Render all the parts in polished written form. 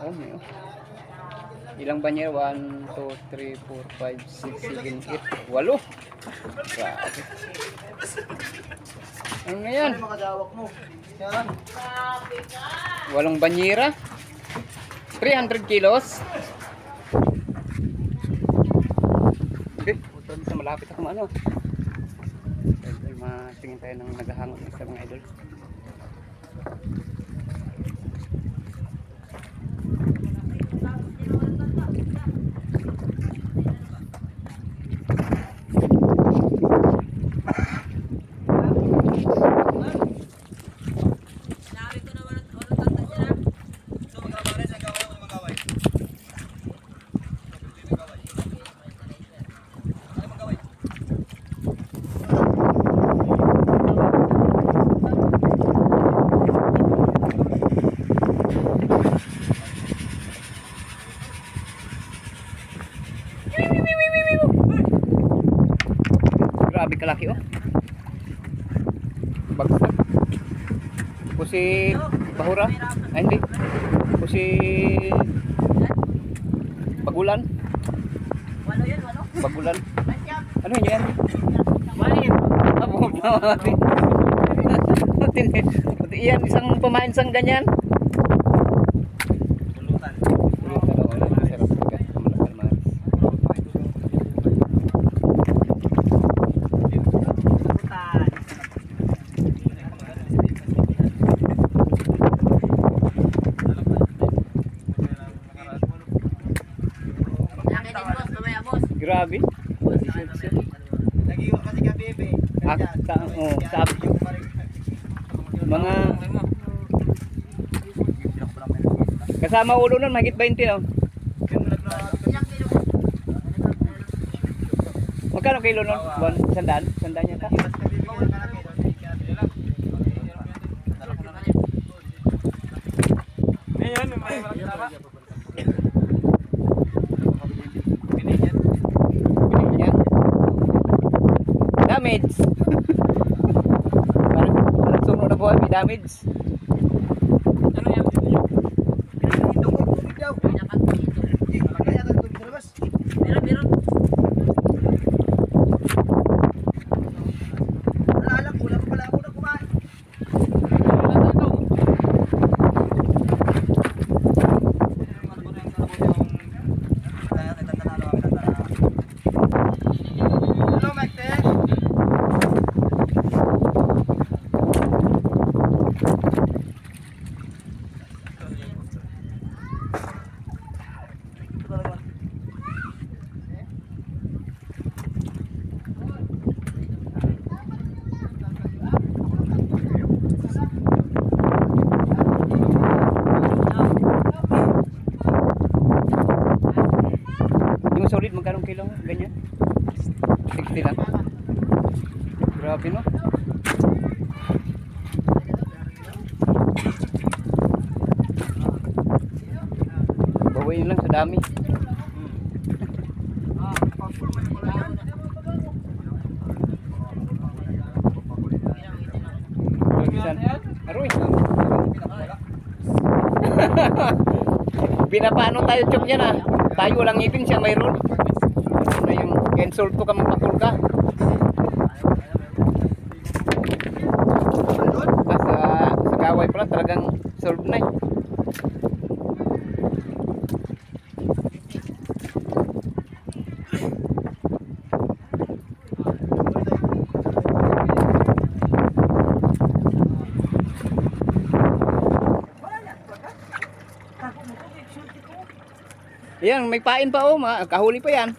Oh, may oh. Ilang ba niya? 1, 2, 3, 4, 5, 6, 7, 8, 8. Grabe. Ano na yan? Makadawak mo. Yan. 8 banyera. 300 kilos. Okay, ito sa malapit ako ano. Dahil matingin tayo ng naghahangon sa mga idol. Grabe kalaki oh. Bagsak. Pusi Bahura. Ay hindi. Pusi Bagulan. Walo yun, walo. Bagulan. Ano yan? Walin. Abog na natin. Iyan isang pamain sang ganyan. Pulutan. Pulutan daw ay sarap talaga. Malas. Putan. Laki din boss, mamaya boss. Grabe. Nagiwa kasi ka bebe. Sabi mga kasama ulo nun mahigit 20 no. Ilang kilo? Magkano kilo nun? 100? 100 yata. Yan. Damage. Parang suno na buhay, may damage. Ano yan? Meron, meron. Yung solid magkano kilo? Ganyan? 60 lang. Grabe no? Bawain lang sa dami. Aroy. Pinapano tayo chok yan ah. Tayo walang ngipin siya mayroon. Ano yung cancel to ka magpapul ka. Sa gaway pala talagang solve na eh. Yan, may pain pa oh, kahuli pa yan.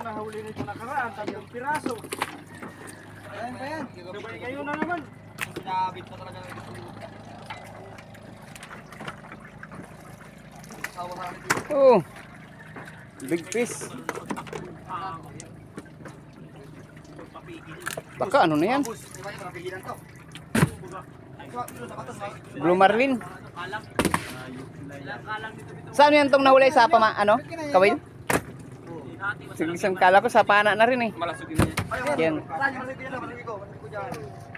Nahuli nito nakaraan, 3 piraso. Ayan. Sabay kayo na naman. Sinabit pa talaga. Oh. Big fish. Baka ano na yan? Blue marlin. Saan yan tong nahuli sa ano? Kawil? Isang kala ko sa pana na rin eh. Malasugin niya. Yan.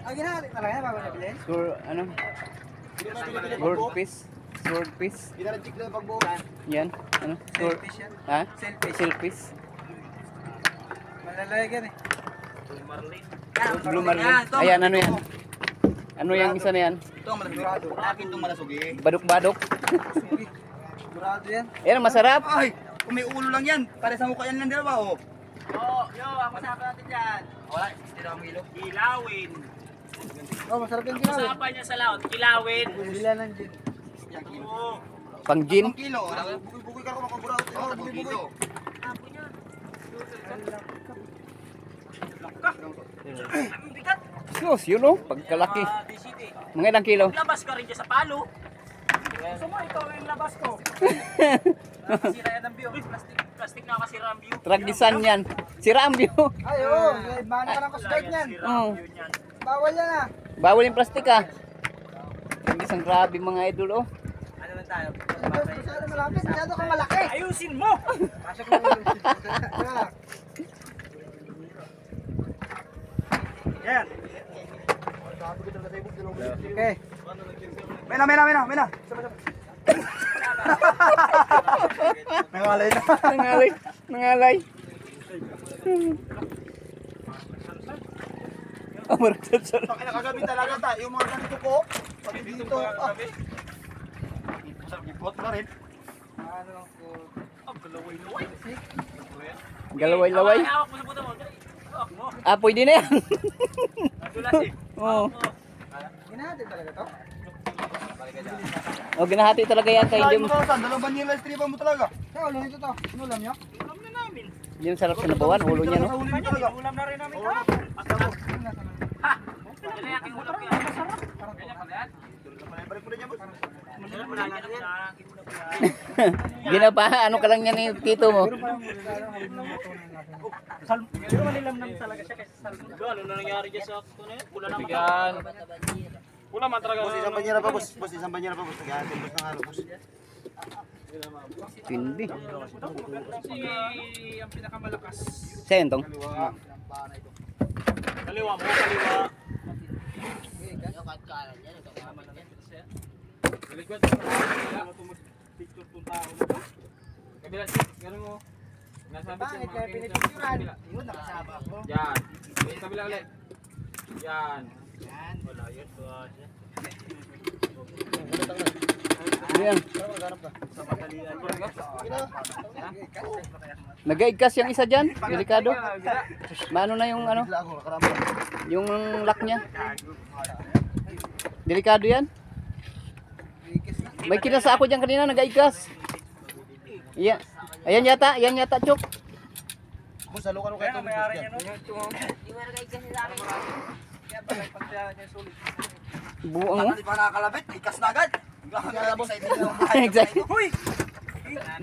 Ah, ginahari talaga bago niya bilhin? Ano? Sword piece. Sword piece. Ginarajik lang pagbuo. Yan. Ano? Sword. Selfish yan. Ha? Selfish. Selfish. Malalagay yan eh. Blue marlin. Ayan, ano yan? Ano yung isa na yan? Ito ang malasugurado. Akin itong malasugi. Badok-badok. Sigurado yan. Yan, masarap. Ay! Kung may ulo lang yan, pare sa mukha yan lang dalawa oh. Yo, ako sabi natin dyan. Wala, hindi na ang ilo. Kilawin. Oh, masarap yung ginawin. Usapan niya sa laot, kilawin. Sila lang din. Yan kilo. Oo. Pang gin. Ang kilo, bukoy ka ko makaburaot. Oh, bukoy. Apo niya. Ang bigat. Sus, yun oh. Pagkalaki. DCT. Mga ilang kilo? Labas ka rin dyan sa palo. Gusto mo, ito yung labas ko. Nakasira yan ang view. Plastic na nakasira ang view. Tragisan yan. Sira ang view. Ay, oo. Bahan ka ng coast guard niyan. Sira ang Oo. view niyan. Bawal yan ah. Bawal yung plastic ah. Tragisan grabe mga idol oh. Ano lang tayo? Masyado malapit, masyado kang malaki. Ayusin mo! Pasok mo ulit. Yan. Okay. Mena. Nangalay na. Nangalay. Nangalay. Oh, maragtad sa Kagabi talaga tayo, yung mga ganito ko. Pag dito, ipot na rin. Ano ko? galaway-laway. Ay, hawak mo sa puto mo. Hawak mo. Ah, pwede na yan. Nadulas eh. Oo. Ginahati talaga to? Oh, ginahati talaga yan kay Ay, Jim. mo saan? Dalawang banila istripan mo talaga. Kaya ulo nito to. Inulam nyo? Ulam na namin. Yung sarap sa nabawan, ulo niya no. Ulo nyo talaga. Ulam na rin namin kahapon. Ha? Yan ang aking ulam yan. Masarap. Ganyan pala yan. Balik mo na dyan, boss. Masarap pala yan. Aking ulam yan. Ginapa, ano ka lang yan ni tito mo. Pero manilamnam talaga siya kasi salmon. Ano na nangyari dyan sa ito na yun? Pula naman talaga. Pula man talaga. Boss, isang banyera pa, boss. Boss, isang banyera pa, boss. Nag-aatin, boss, ng halo, boss. Tindi. Kasi ang pinakamalakas. Siya yun tong. Kaliwa mo, kaliwa. Likod. Picture punta ako na to. Kabila siya, gano'n mo. Nasabi siya Bakit mga kaya pinipicturan? Yun, nakasama ako. Yan. Yung kabila ulit. Yan. Wala yun. Ano yan? Nag-igkas yung isa dyan. Delikado. Maano na yung ano? Bigla ako, nakarama. Yung lock niya. Delikado yan. May kinasa ako dyan kanina, nag-igkas. Iya. Ayan yata, Chok. Boss, halo ka kayo tubig, boss, dyan. Buang mo. Hindi pa nakakalabit, ikas na agad. Bigla boss, ay hindi na Exactly. Uy!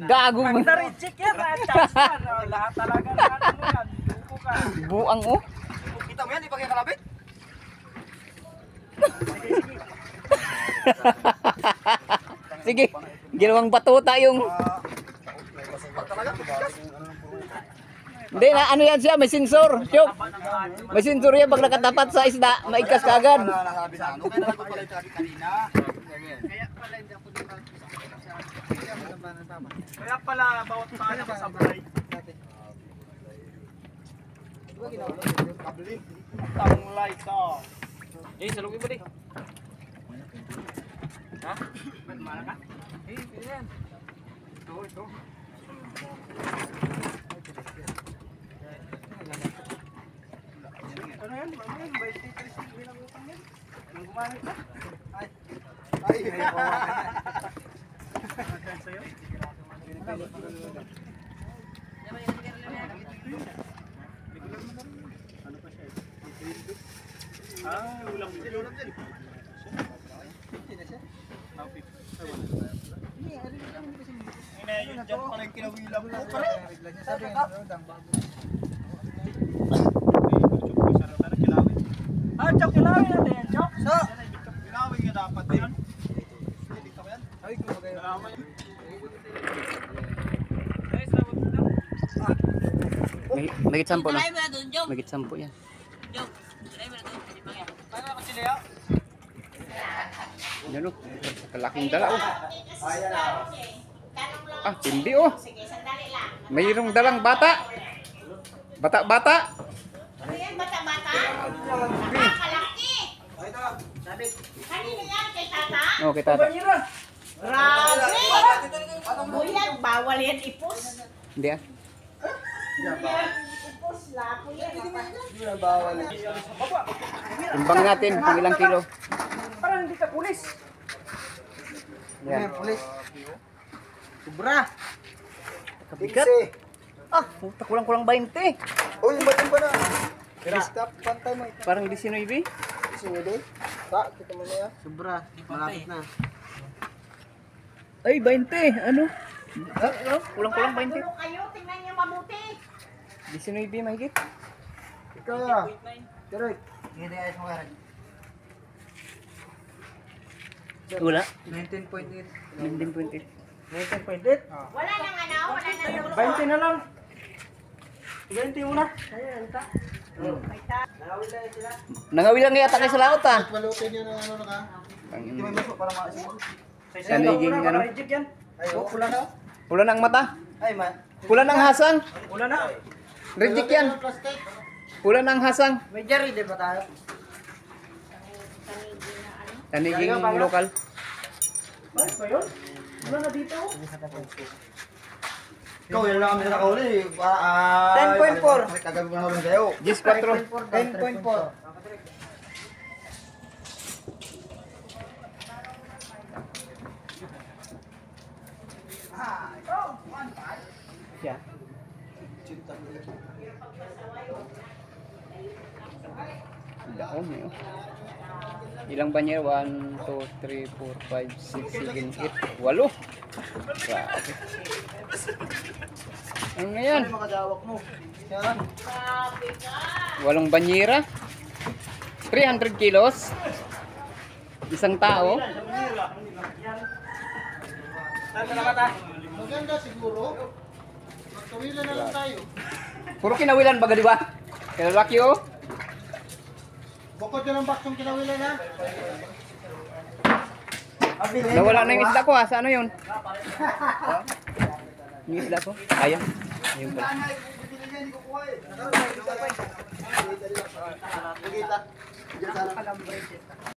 Gago mo. Na-reject yan. Chance yan. Lahat talaga na ano mo yan. Duko ka. Buang mo. Kita mo yan, di pa kaya kalabit? Sige, ginawang batuta yung... Talaga, ikas. Hindi na, ano yan siya, may sensor. Chok. May sensor yan, pag nakatapat sa isda, maigkas ka agad. Nasabi sa ano, kaya naman ko pala yung sabi kanina. Kaya pala, bawat tayo nakasabay. Tang light oh. Eh, salugin mo di. Ha? Mana ka? Eh, yan. Ito. Ano yan? Ano yan? By Tetris binabutang yan? Anong gumamit na? Ay. Magkan sa'yo? Ano pa siya? Ulam din. Ulam din. Yun dyan pala yung kinawilang ko. Sabi nga, Chok, kilawin natin yan, Chok. So, Kilawin nga dapat yan. ay, kumagay. Guys, labot na. Magit 10 na. Try mo na doon, Jong. Magit 10 yan. Jong, try mo na doon. Limang yan. Paano ako sila yun? Yan oh. Kalaking dala oh. Ah, hindi oh. Mayroong dalang bata. Bata-bata. Ano yan, bata-bata? Nakakalaki. Kanino yan, kay tata? Oh, kita tata. Grabe! Kuya, bawal yan ipos. Hindi ah. Ipos, lapo yan. Hindi na bawal. Timbang natin kung ilang kilo. Parang hindi ka pulis. Yan. Pulis. Sobra. Kabigat. Ah, puta, kulang-kulang 20. Uy, batin pa na. Stop, pantay mo. Parang 19. Sino doon? Kita mo na yan. Sobra. Malapit na. Ay, 20. Ano? Ah, kulang-kulang 20. Gulo kayo, tingnan niyo mabuti. 19 mahigit. Ikaw ya. Direk. Hindi ayos mo karan. Wala. 19.8. 19.8. 19.8? Wala nang ano, wala nang 20 na lang. 20 muna. Nangawilang yata kayo sa laot ah. Balutin yun ng ano na ka. Hindi may masok para maasin. Saniging ano. Reject yan. Ay, pula na. Pula ng mata. Ay, man. Pula ng hasang. Pula na. Reject yan. Pula ng hasang. May jari, di ba tayo? Saniging lokal. Ay, ba yun? Wala na dito. Ikaw, yan lang kami nakahuli. 10.4. Kagabi ko na huli sa'yo. 10.4. 10.4. Siya. Dako niyo. Ilang ba niya? 1, 2, 3, 4, 5, 6, 7, 8, 8. Grabe. Ano na yan? Ano makadawak mo? Yan. 8 banyera. 300 kilos. Isang tao. Maganda siguro. Magkawilan na lang tayo. Puro kinawilan baga di ba? Kalalaki oh. Bukod yan ang baksong kinawilan ha. Nawala na yung isda ko ah. Sa ano yun? Yung isda ko? Ayan. Ayun pala. Kita. Diyan sana.